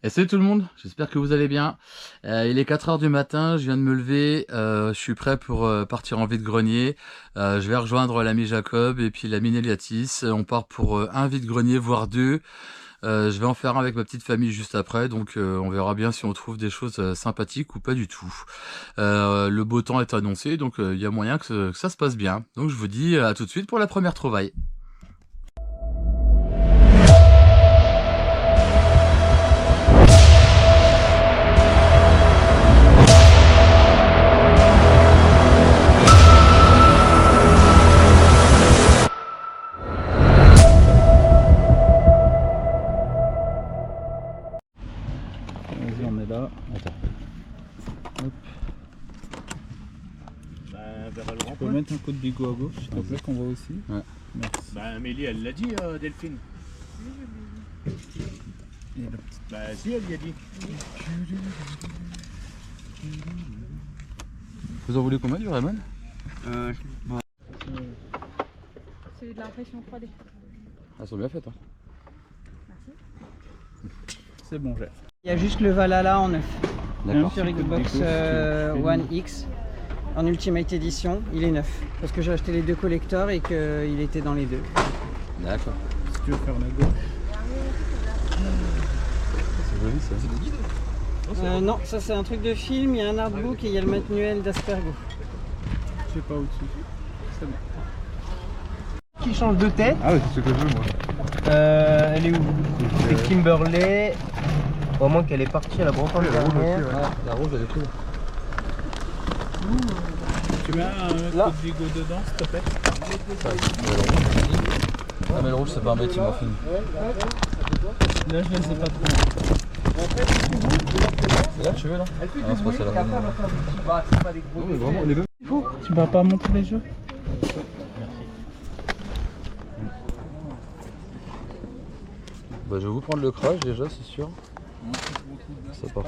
Et salut tout le monde, j'espère que vous allez bien. Il est 4 heures du matin, je viens de me lever, je suis prêt pour partir en vide-grenier. Je vais rejoindre l'ami Jacob et puis l'ami Néliatis. On part pour un vide-grenier, voire deux. Je vais en faire un avec ma petite famille juste après, donc on verra bien si on trouve des choses sympathiques ou pas du tout. Le beau temps est annoncé, donc il y a moyen que ça se passe bien. Donc je vous dis à tout de suite pour la première trouvaille. Vas-y, on est là. Attends. Hop. Vers Tu Laurent peux mettre un coup de bigot à gauche, s'il te plaît, qu'on voit aussi. Ouais. Merci. Amélie, elle l'a dit, Delphine. Et la petite. Bah si, elle y a dit. Vous en voulez combien du Raymond? C'est de l'impression 3D. Elles sont bien faites, hein. C'est bon, j'ai. Il y a juste le Valhalla en neuf. D'accord. Sur Xbox One X en Ultimate Edition, il est neuf. Parce que j'ai acheté les deux collecteurs et qu'il était dans les deux. D'accord. Si tu veux faire la gauche. C'est joli ça. Non, ça c'est un truc de film, il y a un artbook et il y a le manuel d'Aspergo. Je sais pas au-dessus. C'est bon. Qui change de tête. Ah oui, c'est ce que je veux moi. Elle est où? C'est Kimberley. Au moins qu'elle est partie à la Bretagne dernière. La rouge elle est cool. Tu mets un Là. coup de bigot dedans, s'il te plaît. Ah mais le rouge c'est pas un bête, il m'en filme. Là, je les ai pas trop. C'est là que tu veux là? Ah non, c'est pas celle-là. Non, mais vraiment, les deux. Tu vas pas montrer les jeux? Bah je vais vous prendre le crash déjà, c'est sûr. Ça part.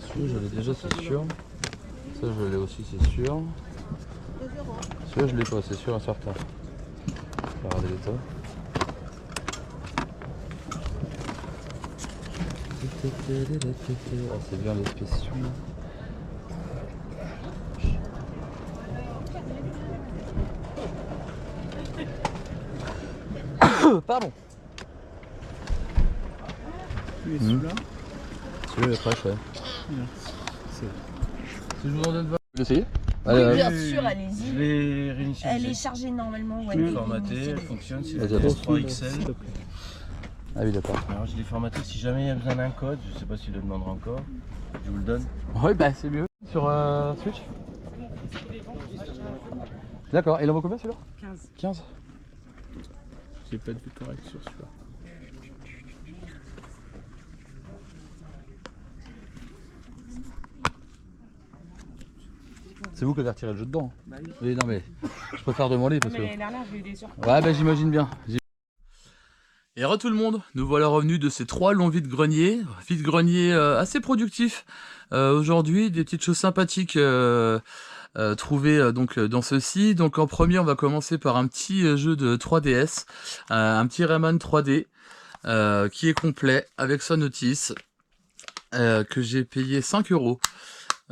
Celui-là je l'ai déjà, c'est sûr. Ça je l'ai aussi, c'est sûr. Celui-là je l'ai pas, c'est sûr et certain. Regardez l'état. Ah c'est bien les spéciaux. Pardon. Tu es celui-là. Celui-là le crash, ouais. C'est. Si je vous en donne 20, vous l'essayez? Oui, bien sûr, Je allez-y. l'ai réinitialisée. Elle est chargée normalement. Ouais, Oui, elle est formatée, elle initialisée. fonctionne, c'est Vas-y, la attends. PS3 XL. S'il te plaît. Ah oui d'accord. Alors je l'ai formaté, si jamais il y a besoin d'un code, je sais pas s'il le demandera encore, je vous le donne. Oui bah c'est mieux. Sur Switch. D'accord, et il en vaut combien celui-là? 15. J'ai pas de vue correcte sur celui-là. C'est vous qui avez retiré le jeu dedans. Bah oui. Oui, non mais je préfère demander parce que. Mais dernière, j'ai eu des surprises. Ouais bah j'imagine bien. Et re tout le monde, nous voilà revenus de ces 3 longs vide-greniers. Vide-greniers assez productifs. Aujourd'hui, des petites choses sympathiques trouvées donc dans ceci. Donc en premier, on va commencer par un petit jeu de 3DS. Un petit Rayman 3D qui est complet avec sa notice. Que j'ai payé 5 €.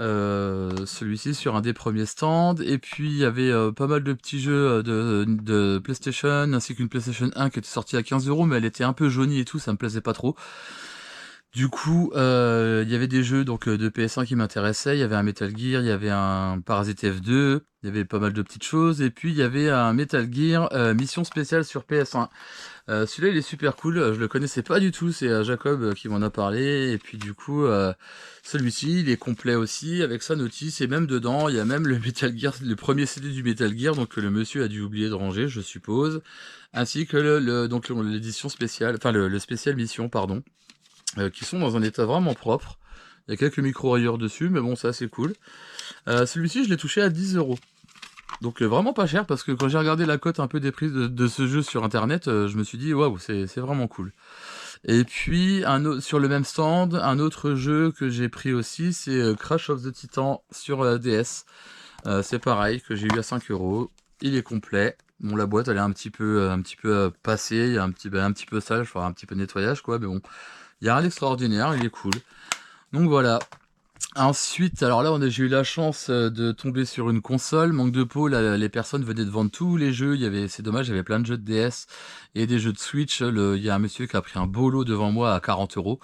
Celui-ci sur un des premiers stands, et puis il y avait pas mal de petits jeux de PlayStation, ainsi qu'une PlayStation 1 qui était sortie à 15 €, mais elle était un peu jaunie et tout, ça me plaisait pas trop. Du coup, il y avait des jeux donc de PS1 qui m'intéressaient, il y avait un Metal Gear, il y avait un Parasite F2, il y avait pas mal de petites choses, et puis il y avait un Metal Gear mission spéciale sur PS1. Celui-là il est super cool, je le connaissais pas du tout, c'est Jacob qui m'en a parlé, et puis du coup celui-ci il est complet aussi avec sa notice, et même dedans il y a même le Metal Gear, le premier CD du Metal Gear, donc que le monsieur a dû oublier de ranger je suppose, ainsi que donc l'édition spéciale, enfin le spécial mission pardon, qui sont dans un état vraiment propre. Il y a quelques micro-rayures dessus, mais bon ça c'est cool. Celui-ci je l'ai touché à 10 €. Donc vraiment pas cher, parce que quand j'ai regardé la cote un peu des prix de ce jeu sur internet, je me suis dit waouh c'est vraiment cool. Et puis sur le même stand, un autre jeu que j'ai pris aussi, c'est Crash of the Titan sur DS. C'est pareil, que j'ai eu à 5 €. Il est complet. Bon, la boîte, elle est un petit peu passée, il y a un petit peu sale, je ferai un petit peu de nettoyage, quoi, mais bon, il y a rien d'extraordinaire, il est cool. Donc voilà. Ensuite, alors là, j'ai eu la chance de tomber sur une console. Manque de peau, les personnes venaient de vendre tous les jeux. C'est dommage, il y avait plein de jeux de DS et des jeux de Switch. Il y a un monsieur qui a pris un beau lot devant moi à 40 €.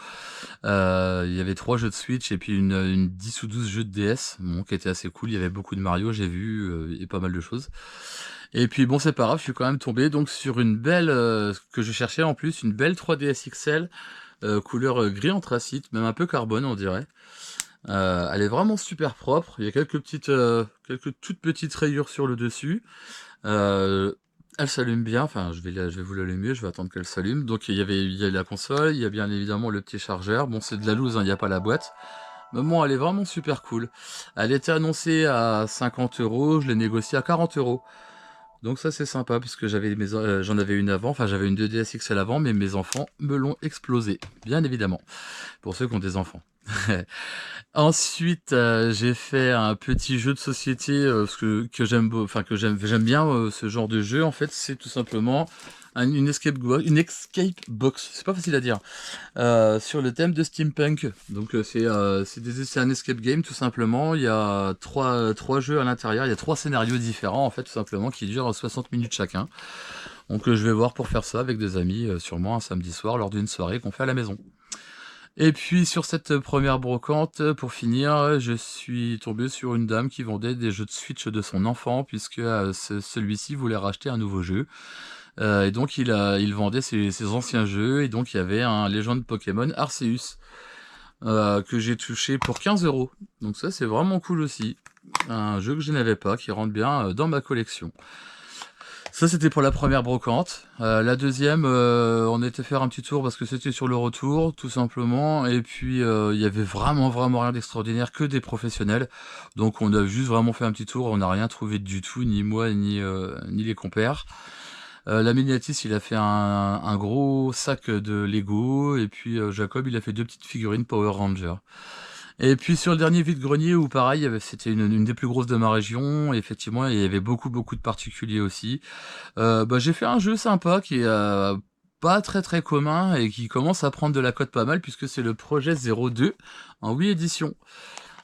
Il y avait 3 jeux de Switch et puis une 10 ou 12 jeux de DS, bon, qui étaient assez cool. Il y avait beaucoup de Mario, j'ai vu, et pas mal de choses. Et puis bon, c'est pas grave, je suis quand même tombé donc sur une belle, que je cherchais en plus, une belle 3DS XL, couleur gris anthracite, même un peu carbone, on dirait. Elle est vraiment super propre. Il y a quelques toutes petites rayures sur le dessus. Elle s'allume bien. Enfin, je vais vous l'allumer. Je vais attendre qu'elle s'allume. Donc il y a la console. Il y a bien évidemment le petit chargeur. Bon, c'est de la loose, hein, il n'y a pas la boîte. Mais bon, elle est vraiment super cool. Elle était annoncée à 50 €. Je l'ai négociée à 40 €. Donc ça c'est sympa puisque j'en avais une avant. Enfin, j'avais une 2DS XL avant, mais mes enfants me l'ont explosé, bien évidemment. Pour ceux qui ont des enfants. Ensuite, j'ai fait un petit jeu de société que j'aime bien ce genre de jeu. En fait, c'est tout simplement une escape box. C'est pas facile à dire. Sur le thème de steampunk. Donc c'est un escape game tout simplement. Il y a trois jeux à l'intérieur. Il y a 3 scénarios différents en fait tout simplement qui durent 60 minutes chacun. Donc je vais voir pour faire ça avec des amis, sûrement un samedi soir lors d'une soirée qu'on fait à la maison. Et puis sur cette première brocante, pour finir, je suis tombé sur une dame qui vendait des jeux de Switch de son enfant, puisque celui-ci voulait racheter un nouveau jeu. Et donc il vendait ses anciens jeux, et donc il y avait un Légende Pokémon Arceus, que j'ai touché pour 15 €. Donc ça c'est vraiment cool aussi. Un jeu que je n'avais pas, qui rentre bien dans ma collection. Ça c'était pour la première brocante. La deuxième, on était faire un petit tour parce que c'était sur le retour, tout simplement. Et puis il y avait vraiment rien d'extraordinaire, que des professionnels. Donc on a juste vraiment fait un petit tour, on n'a rien trouvé du tout, ni moi ni les compères. La Miniatis, il a fait un gros sac de Lego, et puis Jacob, il a fait 2 petites figurines Power Rangers. Et puis sur le dernier vide-grenier, où pareil, c'était une des plus grosses de ma région, et effectivement, il y avait beaucoup de particuliers aussi. J'ai fait un jeu sympa qui est pas très commun et qui commence à prendre de la cote pas mal, puisque c'est le projet 02 en 8 éditions.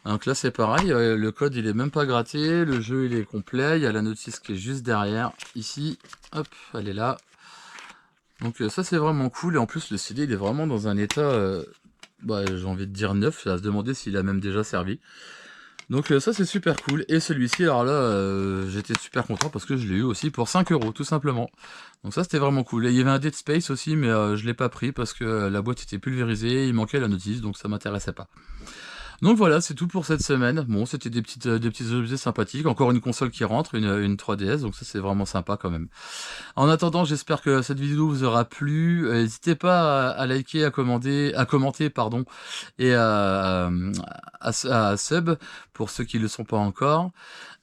Donc là c'est pareil, le code il est même pas gratté, le jeu il est complet, il y a la notice qui est juste derrière, ici, hop, elle est là. Donc ça c'est vraiment cool, et en plus le CD il est vraiment dans un état, j'ai envie de dire neuf, à se demander s'il a même déjà servi. Donc ça c'est super cool, et celui-ci alors là j'étais super content parce que je l'ai eu aussi pour 5 € tout simplement. Donc ça c'était vraiment cool, et il y avait un Dead Space aussi, mais je l'ai pas pris parce que la boîte était pulvérisée, il manquait la notice, donc ça m'intéressait pas. Donc voilà, c'est tout pour cette semaine. Bon, c'était des petits objets sympathiques. Encore une console qui rentre, une 3DS, donc ça c'est vraiment sympa quand même. En attendant, j'espère que cette vidéo vous aura plu. N'hésitez pas à liker, à commenter, pardon, et à sub pour ceux qui ne le sont pas encore.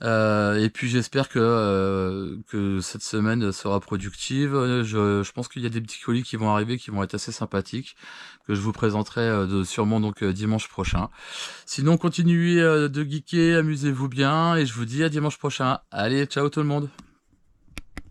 Et puis j'espère que cette semaine sera productive. Je pense qu'il y a des petits colis qui vont arriver, qui vont être assez sympathiques, que je vous présenterai sûrement donc dimanche prochain. Sinon, continuez de geeker, amusez-vous bien, et je vous dis à dimanche prochain. Allez, ciao tout le monde!